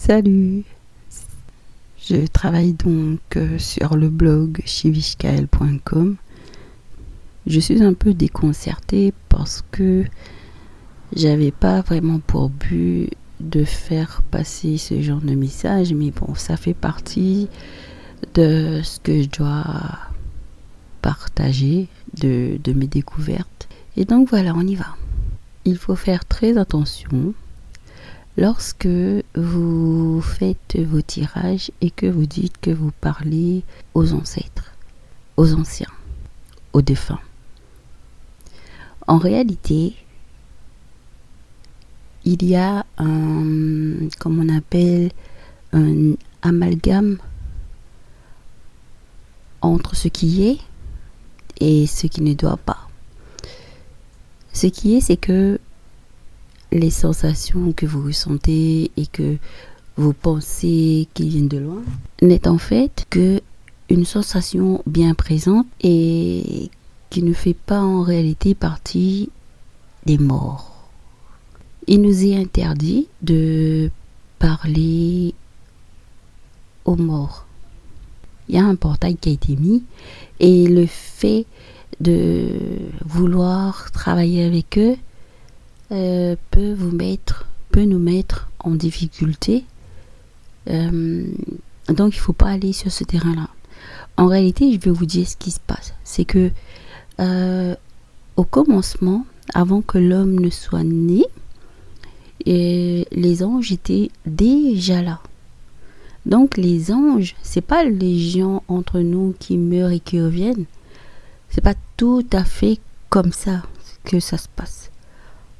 Salut, je travaille donc sur le blog chivishkael.com. Je suis un peu déconcertée parce que j'avais pas vraiment pour but de faire passer ce genre de message, mais bon, ça fait partie de ce que je dois partager, de mes découvertes. Et donc voilà, on y va. Il faut faire très attention lorsque vous faites vos tirages et que vous dites que vous parlez aux ancêtres, aux anciens, aux défunts. En réalité, il y a comme on appelle, un amalgame entre ce qui est et ce qui ne doit pas. Ce qui est, c'est que les sensations que vous ressentez et que vous pensez qu'ils viennent de loin n'est en fait que une sensation bien présente et qui ne fait pas en réalité partie des morts. Il nous est interdit de parler aux morts. Il y a un portail qui a été mis et le fait de vouloir travailler avec eux peut nous mettre en difficulté. Donc il ne faut pas aller sur ce terrain-là. En réalité, je vais vous dire ce qui se passe. C'est que au commencement, avant que l'homme ne soit né, les anges étaient déjà là. Donc les anges, c'est pas les gens entre nous qui meurent et qui reviennent. C'est pas tout à fait comme ça que ça se passe.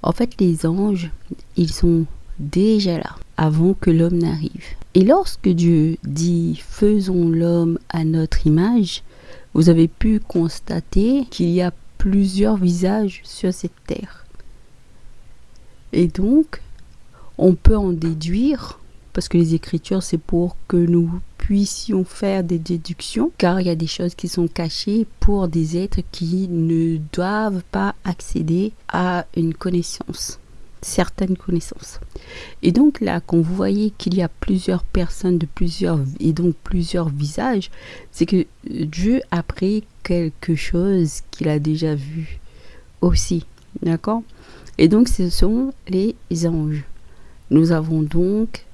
En fait, les anges, ils sont déjà là, avant que l'homme n'arrive. Et lorsque Dieu dit « faisons l'homme à notre image », vous avez pu constater qu'il y a plusieurs visages sur cette terre. Et donc, on peut en déduire, parce que les Écritures, c'est pour que nous puissions faire des déductions, car il y a des choses qui sont cachées pour des êtres qui ne doivent pas accéder à une connaissance, certaines connaissances. Et donc là, quand vous voyez qu'il y a plusieurs personnes et donc plusieurs visages, c'est que Dieu a pris quelque chose qu'il a déjà vu aussi, d'accord? Et donc ce sont les anges. Nous avons donc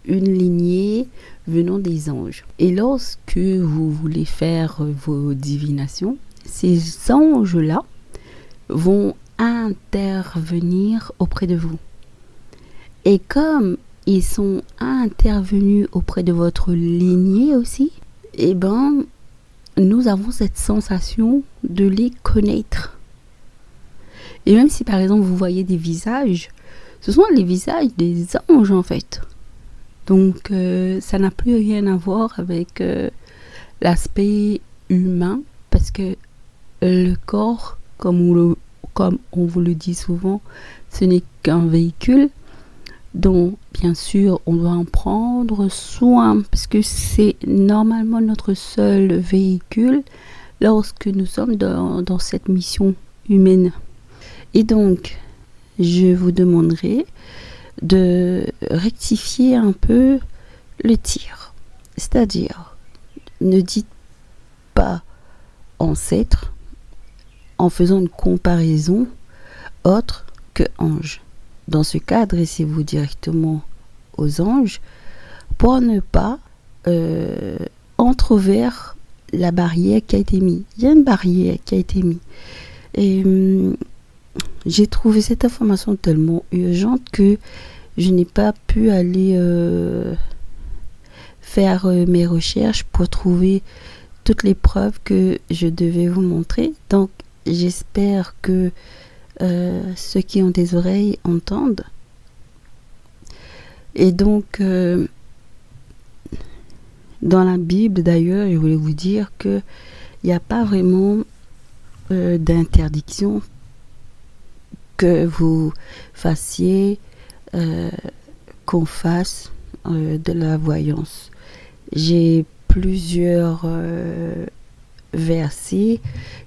une lignée venant des anges. Et lorsque vous voulez faire vos divinations, ces anges-là vont intervenir auprès de vous. Et comme ils sont intervenus auprès de votre lignée aussi, eh ben, nous avons cette sensation de les connaître. Et même si par exemple vous voyez des visages, ce sont les visages des anges en fait. Donc ça n'a plus rien à voir avec l'aspect humain, parce que le corps, comme on vous le dit souvent, ce n'est qu'un véhicule dont bien sûr on doit en prendre soin, parce que c'est normalement notre seul véhicule lorsque nous sommes dans cette mission humaine. Et donc je vous demanderai de rectifier un peu le tir. C'est-à-dire, ne dites pas ancêtre en faisant une comparaison autre que ange. Dans ce cas, adressez-vous directement aux anges pour ne pas entrever la barrière qui a été mise. Il y a une barrière qui a été mise. Et j'ai trouvé cette information tellement urgente que je n'ai pas pu aller faire mes recherches pour trouver toutes les preuves que je devais vous montrer. Donc, j'espère que ceux qui ont des oreilles entendent. Et donc, dans la Bible, d'ailleurs, je voulais vous dire qu'il n'y a pas vraiment d'interdiction que vous fassiez, qu'on fasse de la voyance. J'ai plusieurs versets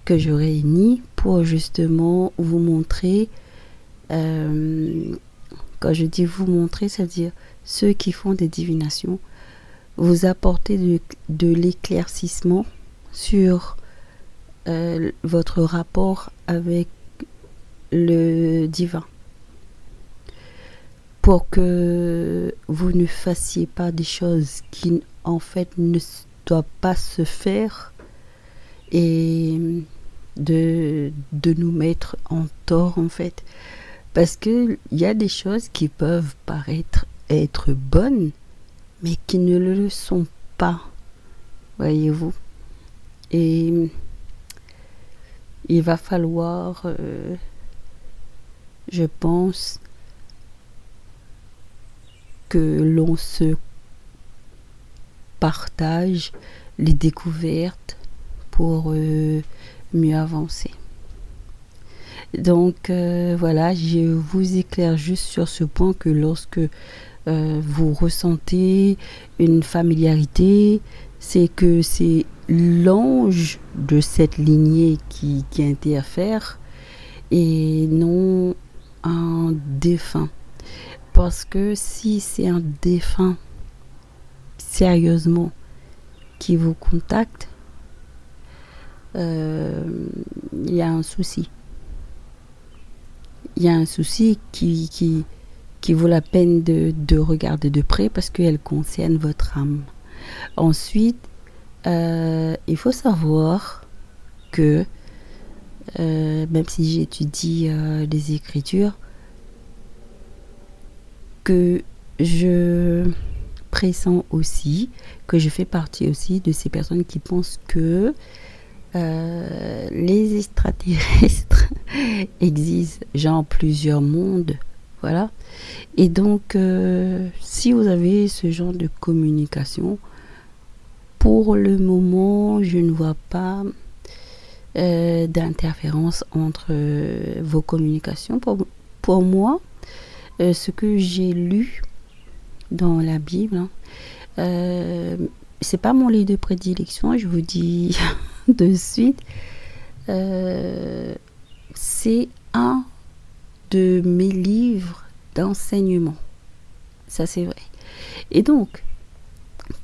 que je réunis pour justement vous montrer Quand je dis vous montrer, ça veut dire ceux qui font des divinations, vous apporter de l'éclaircissement sur votre rapport avec le divin, pour que vous ne fassiez pas des choses qui en fait ne doivent pas se faire et de nous mettre en tort en fait. Parce qu'il y a des choses qui peuvent paraître être bonnes, mais qui ne le sont pas, voyez-vous. Et il va falloir, je pense, que l'on se partage les découvertes pour mieux avancer. Donc voilà, je vous éclaire juste sur ce point que lorsque vous ressentez une familiarité, c'est que c'est l'ange de cette lignée qui interfère et non un défunt. Parce que si c'est un défunt sérieusement qui vous contacte, il y a un souci. Il y a un souci qui vaut la peine de regarder de près parce qu'elle concerne votre âme. Ensuite, il faut savoir que même si j'étudie les Écritures, que je pressens aussi, que je fais partie aussi de ces personnes qui pensent que les extraterrestres existent, genre plusieurs mondes, voilà. Et donc, si vous avez ce genre de communication, pour le moment, je ne vois pas d'interférence entre vos communications. Pour moi, ce que j'ai lu dans la Bible, c'est pas mon livre de prédilection, je vous dis de suite. C'est un de mes livres d'enseignement. Ça, c'est vrai. Et donc,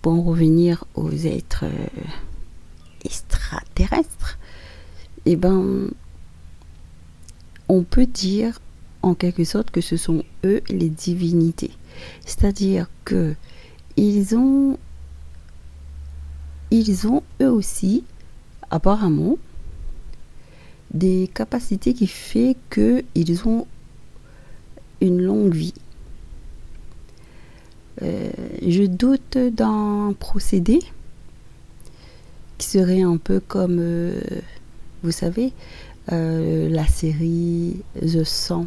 pour en revenir aux êtres extraterrestres, eh ben, on peut dire en quelque sorte que ce sont eux les divinités. C'est-à-dire que ils ont eux aussi, apparemment, des capacités qui fait qu'ils ont une longue vie. Je doute d'un procédé qui serait un peu comme, vous savez, la série The 100.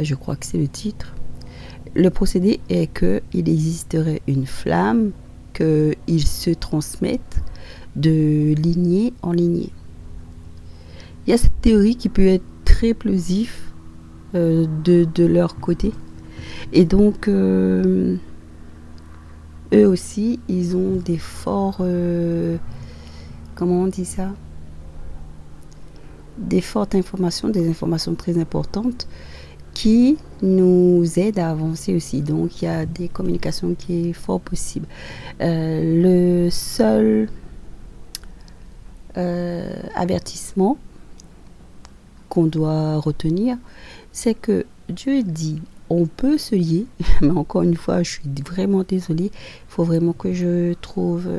Je crois que c'est le titre. Le procédé est qu'il existerait une flamme, qu'ils se transmettent de lignée en lignée. Il y a cette théorie qui peut être très plausible de leur côté. Et donc, eux aussi, ils ont des forts... comment on dit ça? Des fortes informations, des informations très importantes qui nous aident à avancer aussi. Donc, il y a des communications qui est fort possible. Le seul avertissement qu'on doit retenir, c'est que Dieu dit, on peut se lier, mais encore une fois, je suis vraiment désolée, il faut vraiment que je trouve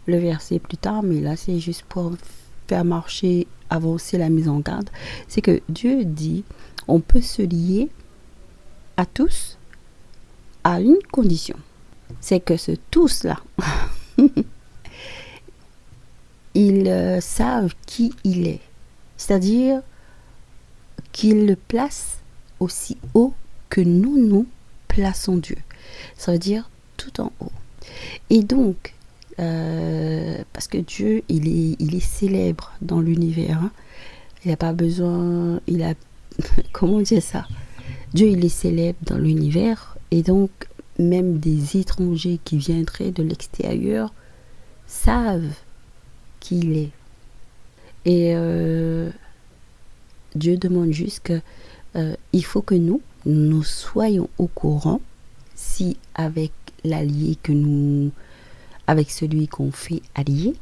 le verset plus tard, mais là, c'est juste pour faire marcher, avancer la mise en garde. C'est que Dieu dit, on peut se lier à tous à une condition. C'est que ce tous-là, ils savent qui il est. C'est-à-dire qu'ils le placent aussi haut que nous plaçons Dieu. Ça veut dire tout en haut. Et donc, parce que Dieu, il est célèbre dans l'univers. Hein. Il n'a pas besoin... comment dire ça? Dieu, il est célèbre dans l'univers. Et donc, même des étrangers qui viendraient de l'extérieur savent qui il est. Et Dieu demande juste que il faut que nous soyons au courant si avec l'allié avec celui qu'on fait allier,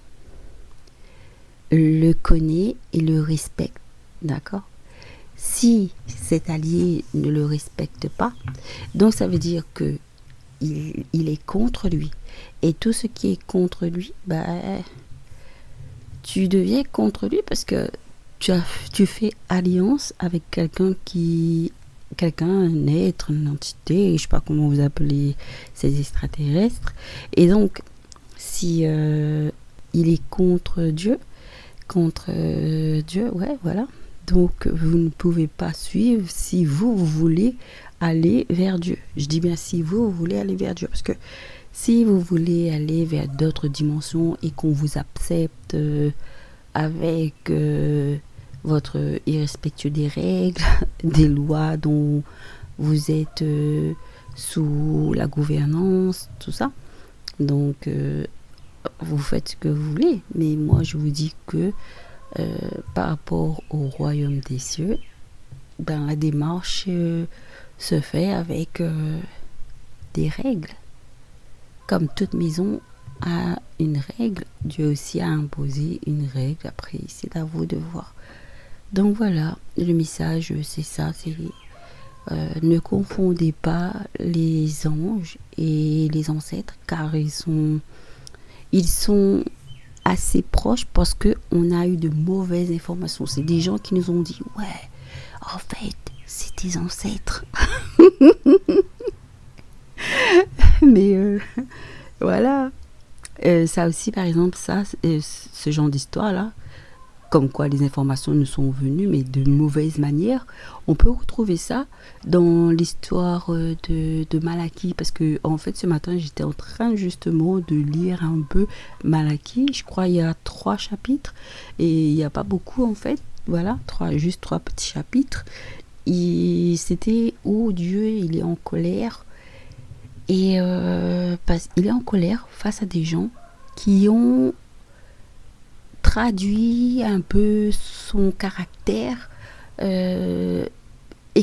le connaît et le respecte, d'accord? Si cet allié ne le respecte pas, donc ça veut dire que il est contre lui. Et tout ce qui est contre lui, bah, tu deviens contre lui parce que tu fais alliance avec quelqu'un, un être, une entité, je sais pas comment vous appelez ces extraterrestres. Et donc, si il est contre Dieu, ouais, voilà. Donc, vous ne pouvez pas suivre si vous voulez aller vers Dieu. Je dis bien si vous voulez aller vers Dieu, parce que si vous voulez aller vers d'autres dimensions et qu'on vous accepte avec votre irrespectueux des règles, des lois dont vous êtes sous la gouvernance, tout ça. Donc, vous faites ce que vous voulez. Mais moi, je vous dis que par rapport au royaume des cieux, ben, la démarche se fait avec des règles. Comme toute maison a une règle, Dieu aussi a imposé une règle. Après, c'est à vous de voir. Donc voilà, le message, c'est ça, c'est ne confondez pas les anges et les ancêtres, car ils sont assez proches parce qu'on a eu de mauvaises informations. C'est des gens qui nous ont dit, ouais, en fait, c'est tes ancêtres. Mais voilà. Ça aussi, par exemple, ce genre d'histoire-là, comme quoi les informations nous sont venues, mais de mauvaise manière, on peut retrouver ça dans l'histoire de Malachie. Parce que, en fait, ce matin, j'étais en train justement de lire un peu Malachie. Je crois qu'il y a 3 chapitres et il n'y a pas beaucoup, en fait. Voilà, juste 3 petits chapitres. Et c'était où Dieu, il est en colère. Et il est en colère face à des gens qui ont traduit un peu son caractère et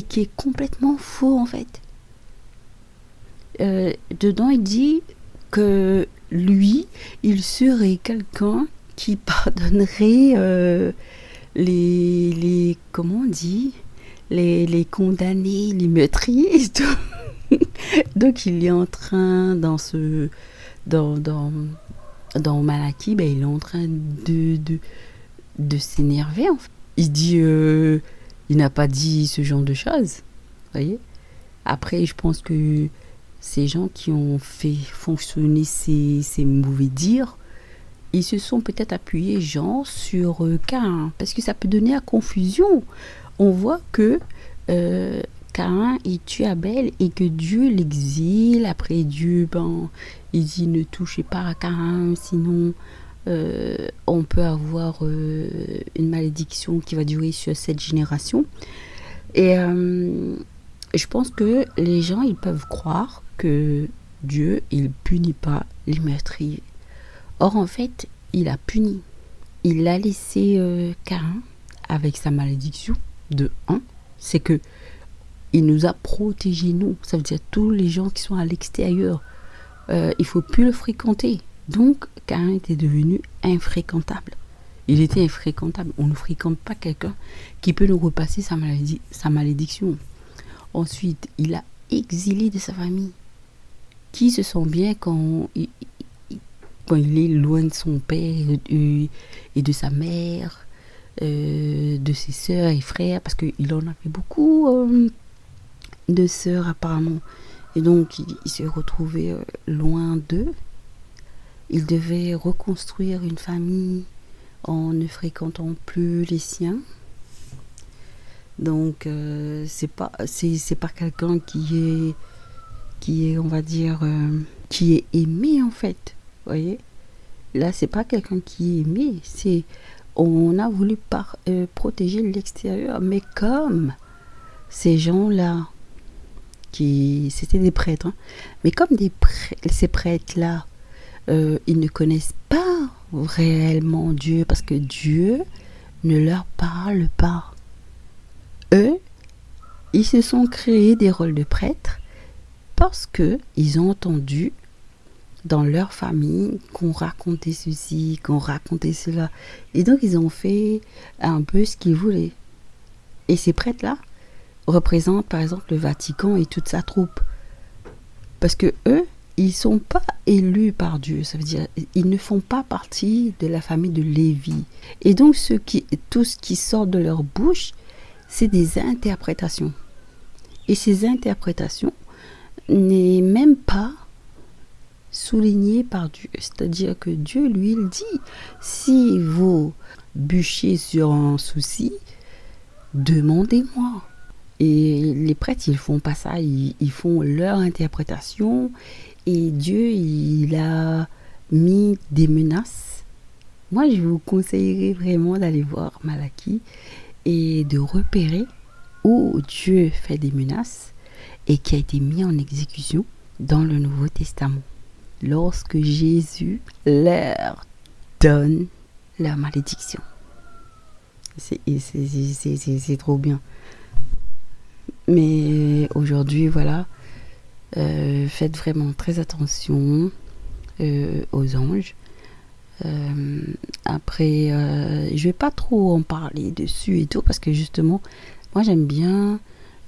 qui est complètement faux en fait. Dedans, il dit que lui, il serait quelqu'un qui pardonnerait comment on dit, les condamnés, les meurtriers et tout. Donc il est en train dans Malachie, ben, il est en train de s'énerver en fait. Il dit il n'a pas dit ce genre de choses, voyez. Après, je pense que ces gens qui ont fait fonctionner ces mauvais dires, ils se sont peut-être appuyés genre sur Caïn, parce que ça peut donner à confusion. On voit que Caïn il tue Abel et que Dieu l'exile. Après Dieu, ben, il dit ne touchez pas à Caïn, sinon on peut avoir une malédiction qui va durer sur cette génération. Et je pense que les gens ils peuvent croire que Dieu il punit pas les meurtriers. Or en fait il a puni. Il a laissé Caïn avec sa malédiction de 1. C'est que il nous a protégés, nous. Ça veut dire tous les gens qui sont à l'extérieur. Il ne faut plus le fréquenter. Donc, Caïn était devenu infréquentable. Il était infréquentable. On ne fréquente pas quelqu'un qui peut nous repasser sa malédiction. Ensuite, il a exilé de sa famille. Qui se sent bien quand il est loin de son père et de sa mère, de ses sœurs et frères, parce qu'il en avait beaucoup de sœurs apparemment. Et donc, il se retrouvait loin d'eux. Il devait reconstruire une famille en ne fréquentant plus les siens. Donc, c'est pas quelqu'un qui est, on va dire, qui est aimé en fait. Vous voyez? Là, c'est pas quelqu'un qui est aimé. On a voulu protéger l'extérieur. Mais comme ces gens-là, c'était des prêtres, hein, mais comme ces prêtres-là, ils ne connaissent pas réellement Dieu parce que Dieu ne leur parle pas. Eux, Ils se sont créés des rôles de prêtres parce que ils ont entendu dans leur famille qu'on racontait ceci, qu'on racontait cela. Et donc ils ont fait un peu ce qu'ils voulaient. Et ces prêtres-là représentent par exemple le Vatican et toute sa troupe. Parce que eux, ils sont pas élus par Dieu. Ça veut dire ils ne font pas partie de la famille de Lévi. Et donc tout ce qui sort de leur bouche, c'est des interprétations. Et ces interprétations n'est même pas souligné par Dieu. C'est-à-dire que Dieu, lui, il dit, si vous bûchez sur un souci, demandez-moi. Et les prêtres, ils font pas ça, ils font leur interprétation. Et Dieu, il a mis des menaces. Moi, je vous conseillerais vraiment d'aller voir Malachie et de repérer où Dieu fait des menaces et qui a été mis en exécution dans le Nouveau Testament. Lorsque Jésus leur donne leur malédiction. C'est trop bien. Mais aujourd'hui, voilà, faites vraiment très attention aux anges. Après, je vais pas trop en parler dessus et tout, parce que justement, moi j'aime bien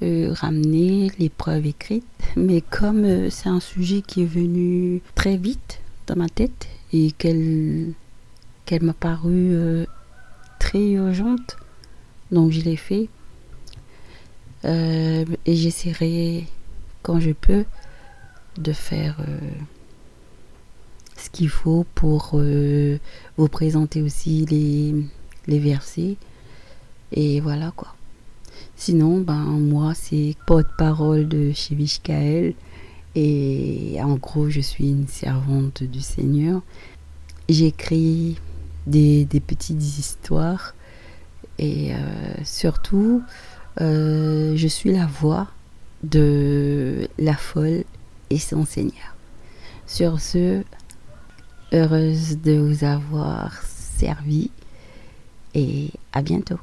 ramener les preuves écrites, mais comme c'est un sujet qui est venu très vite dans ma tête et qu'elle m'a paru très urgente, donc je l'ai fait et j'essaierai quand je peux de faire ce qu'il faut pour vous présenter aussi les versets et voilà quoi. Sinon, moi, c'est porte-parole de chez Vishkael. Et en gros, je suis une servante du Seigneur. J'écris des petites histoires. Et surtout, je suis la voix de la folle et son Seigneur. Sur ce, heureuse de vous avoir servi. Et à bientôt.